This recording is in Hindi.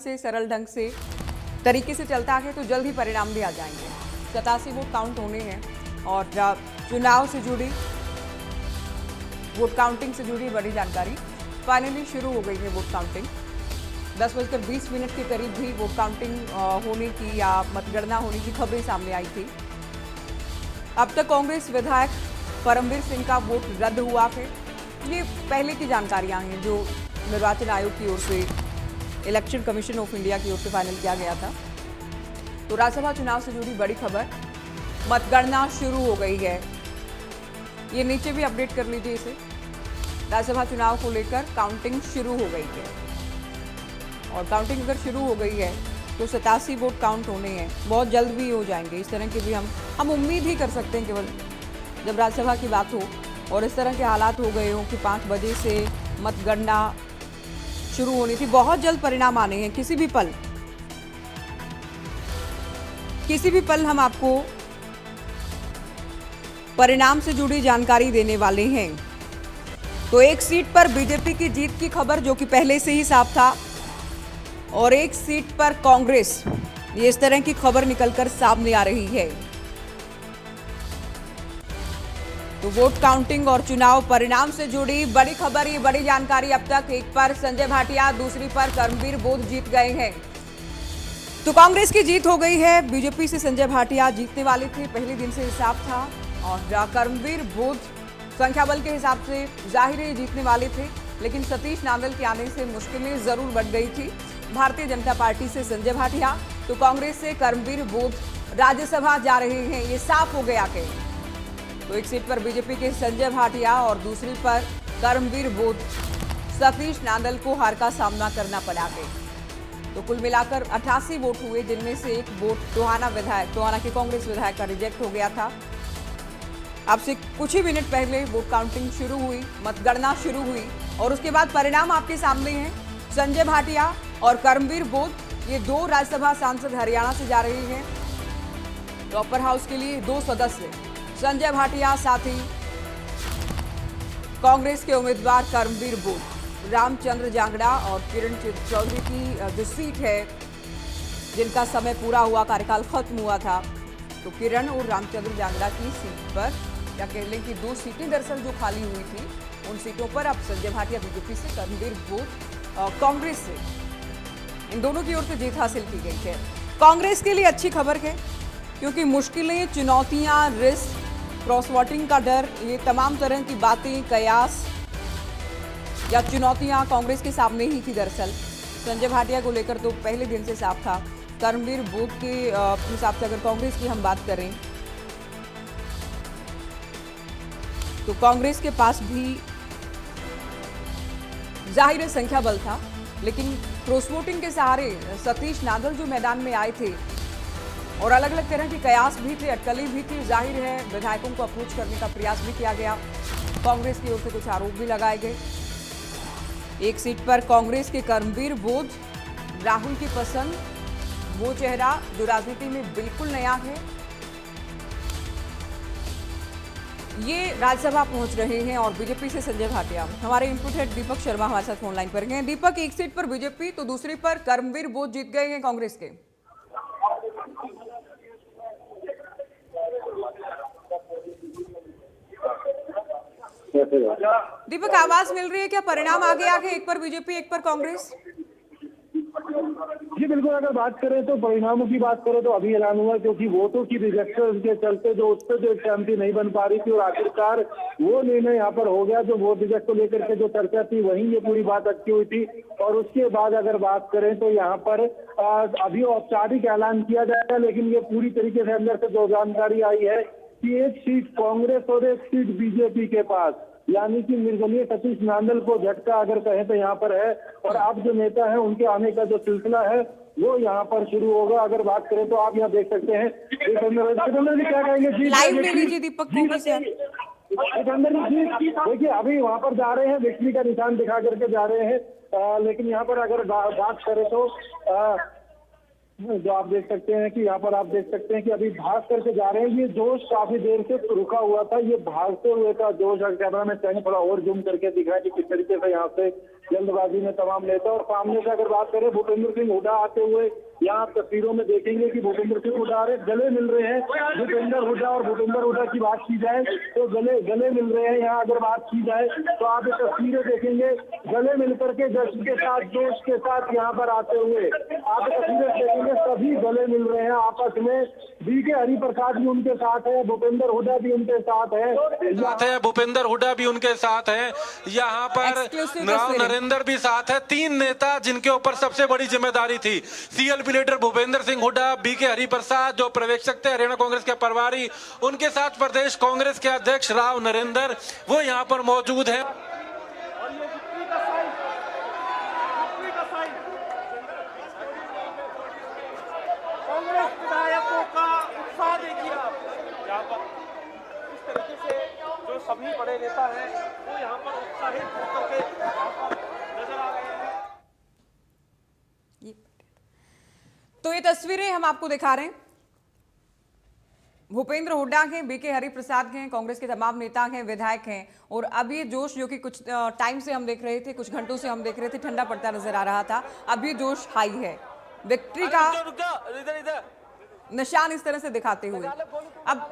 से सरल ढंग से तरीके से चलता है तो जल्द ही परिणाम भी आ जाएंगे। 87 वोट काउंट होने हैं और चुनाव से जुड़ी वोट काउंटिंग से जुड़ी बड़ी जानकारी फाइनली शुरू हो गई है। वोट काउंटिंग 10:20 के करीब भी वोट काउंटिंग होने की या मतगणना होने की खबरें सामने आई थी। अब तक कांग्रेस विधायक परमवीर सिंह का वोट रद्द हुआ है। ये पहले की जानकारियां हैं जो निर्वाचन आयोग की ओर से, इलेक्शन कमीशन ऑफ इंडिया की ओर से फाइनल किया गया था। तो राज्यसभा चुनाव से जुड़ी बड़ी खबर, मतगणना शुरू हो गई है। ये नीचे भी अपडेट कर लीजिए इसे। राज्यसभा चुनाव को लेकर काउंटिंग शुरू हो गई है और काउंटिंग अगर शुरू हो गई है तो 87 वोट काउंट होने हैं, बहुत जल्द भी हो जाएंगे। इस तरह के भी हम उम्मीद ही कर सकते हैं केवल जब राज्यसभा की बात हो और इस तरह के हालात हो गए हो कि 5 बजे से मतगणना शुरू होनी थी। बहुत जल्द परिणाम आने हैं। किसी भी पल हम आपको परिणाम से जुड़ी जानकारी देने वाले हैं। तो एक सीट पर बीजेपी की जीत की खबर जो कि पहले से ही साफ था और एक सीट पर कांग्रेस, ये इस तरह की खबर निकलकर सामने आ रही है। तो वोट काउंटिंग और चुनाव परिणाम से जुड़ी बड़ी खबर, ये बड़ी जानकारी अब तक। एक पर संजय भाटिया, दूसरी पर कर्मवीर बोध जीत गए हैं। तो कांग्रेस की जीत हो गई है। बीजेपी से संजय भाटिया जीतने वाले थे, पहले दिन से हिसाब था, और कर्मवीर बोध संख्या बल के हिसाब से जाहिर है जीतने वाले थे, लेकिन सतीश नांदल के आने से मुश्किलें जरूर बढ़ गई थी। भारतीय जनता पार्टी से संजय भाटिया तो कांग्रेस से कर्मवीर बोध राज्यसभा जा रहे हैं, ये साफ हो गया कि तो एक सीट पर बीजेपी के संजय भाटिया और दूसरी पर कर्मवीर बोध, सतीश नांदल को हार का सामना करना पड़ा है। तो कुल मिलाकर 88 वोट हुए, जिनमें से एक वोट टोहाना के कांग्रेस विधायक का रिजेक्ट हो गया था। अब से कुछ ही मिनट पहले वोट काउंटिंग शुरू हुई, मतगणना शुरू हुई और उसके बाद परिणाम आपके सामने हैं। संजय भाटिया और कर्मवीर बोध, ये 2 राज्यसभा सांसद हरियाणा से जा रहे हैं। तो अपर हाउस के लिए 2 सदस्य संजय भाटिया, साथ ही कांग्रेस के उम्मीदवार कर्मवीर बोध, रामचंद्र जांगड़ा और किरण चौधरी की जो सीट है, जिनका समय पूरा हुआ, कार्यकाल खत्म हुआ था, तो किरण और रामचंद्र जांगड़ा की सीट पर, या कह लें कि 2 सीटें दरअसल जो खाली हुई थी, उन सीटों पर अब संजय भाटिया बीजेपी से, कर्मवीर बोध कांग्रेस से, इन दोनों की ओर से जीत हासिल की गई है। कांग्रेस के लिए अच्छी खबर है, क्योंकि मुश्किलें, चुनौतियां, रिस्क, क्रॉस वोटिंग का डर, ये तमाम तरह की बातें, कयास या चुनौतियां कांग्रेस के सामने ही थी। दरअसल संजय भाटिया को लेकर तो पहले दिन से साफ था। कर्मवीर बोध के हिसाब से अगर कांग्रेस की हम बात करें तो कांग्रेस के पास भी जाहिर संख्या बल था, लेकिन क्रॉस वोटिंग के सहारे सतीश नांदल जो मैदान में आए थे और अलग अलग तरह के कयास भी थे, अटकलें भी थी। जाहिर है विधायकों को अप्रोच करने का प्रयास भी किया गया, कांग्रेस की ओर से कुछ आरोप भी लगाए गए। एक सीट पर कांग्रेस के कर्मवीर बोध, राहुल की पसंद, वो चेहरा जो राजनीति में बिल्कुल नया है, ये राज्यसभा पहुंच रहे हैं। और बीजेपी से संजय भाटिया, हमारे इनपुट हेड दीपक शर्मा हमारे साथ फोन लाइन पर हैं। दीपक, एक सीट पर बीजेपी तो दूसरी पर कर्मवीर बोध जीत गए हैं कांग्रेस के। दीपक, आवाज मिल रही है क्या? परिणाम आ गया है, एक पर बीजेपी, एक पर कांग्रेस। जी बिल्कुल, अगर बात करें तो परिणामों की बात करें तो अभी ऐलान हुआ, क्योंकि वोटों की रिजेक्शन के चलते जो उस पर जो सहमति नहीं बन पा रही थी और आखिरकार वो निर्णय यहाँ पर हो गया। जो वोट रिजेक्ट को लेकर के जो चर्चा थी वहीं ये पूरी बात अटकी हुई थी। और उसके बाद अगर बात करें तो यहाँ पर अभी औपचारिक ऐलान किया जाएगा, लेकिन ये पूरी तरीके से अंदर से जो जानकारी आई है कि एक सीट कांग्रेस और एक सीट बीजेपी के पास, यानी कि निर्दलीय सतीश नांदल को झटका अगर कहें तो यहाँ पर है। और अब जो नेता है उनके आने का जो सिलसिला है वो यहाँ पर शुरू होगा। अगर बात करें तो आप यहाँ देख सकते हैं, जी क्या कहेंगे? जी लाइव ले लीजिए दीपक जी। देखिए अभी वहाँ पर जा रहे हैं, विक्ट्री का निशान दिखा करके जा रहे हैं। लेकिन यहाँ पर अगर बात करें तो जो आप देख सकते हैं कि यहाँ पर आप देख सकते हैं कि अभी भाग करके जा रहे हैं। ये जोश काफी देर से रुका हुआ था, ये भागते हुए का जोश। अगर कैमरा में चाहेंगे थोड़ा और जूम करके दिखाएं कि किस तरीके से यहाँ से जल्दबाजी में तमाम नेता, और सामने से अगर बात करें भूपेंद्र सिंह हुड्डा आते हुए, यहाँ आप तस्वीरों में देखेंगे कि भूपेंद्र सिंह हुड्डा गले मिल रहे हैं। भूपेंद्र हुड्डा और भूपेंद्र हुड्डा की बात की जाए तो गले मिल रहे हैं। यहाँ अगर बात की जाए तो आप ये तस्वीरें देखेंगे, गले मिलकर के जश्न के साथ, जोश के साथ यहाँ पर आते हुए आप तस्वीरें देखेंगे, सभी गले मिल रहे हैं आपस में। बीके हरिप्रसाद भी उनके साथ है, भूपेंद्र हुड्डा भी उनके साथ है, भूपेंद्र हुड्डा भी उनके साथ है। यहाँ पर Exclusive राव तस्वीरें। नरेंद्र भी साथ है। 3 नेता जिनके ऊपर सबसे बड़ी जिम्मेदारी थी, CLP leader Bhupendra Singh Hooda, BK Hariprasad जो पर्यवेक्षक थे हरियाणा कांग्रेस के प्रभारी, उनके साथ प्रदेश कांग्रेस के अध्यक्ष राव नरेंद्र, वो यहाँ पर मौजूद है। कांग्रेस विधायकों का उत्साह देखिए आप, यहाँ पर इस तरीके से जो सभी बड़े नेता हैं वो यहाँ पर उत्साहित होकर के यहाँ पर नजर आ रहे हैं। तो ये तस्वीरें हम आपको दिखा रहे हैं, भूपेंद्र हुड्डा के, बीके हरिप्रसाद के, कांग्रेस के तमाम नेता हैं, विधायक हैं। और अब ये जोश जो कि कुछ टाइम से हम देख रहे थे, कुछ घंटों से हम देख रहे थे, ठंडा पड़ता नजर आ रहा था, अब ये जोश हाई है। विक्ट्री का निशान इस तरह से दिखाते हुए अब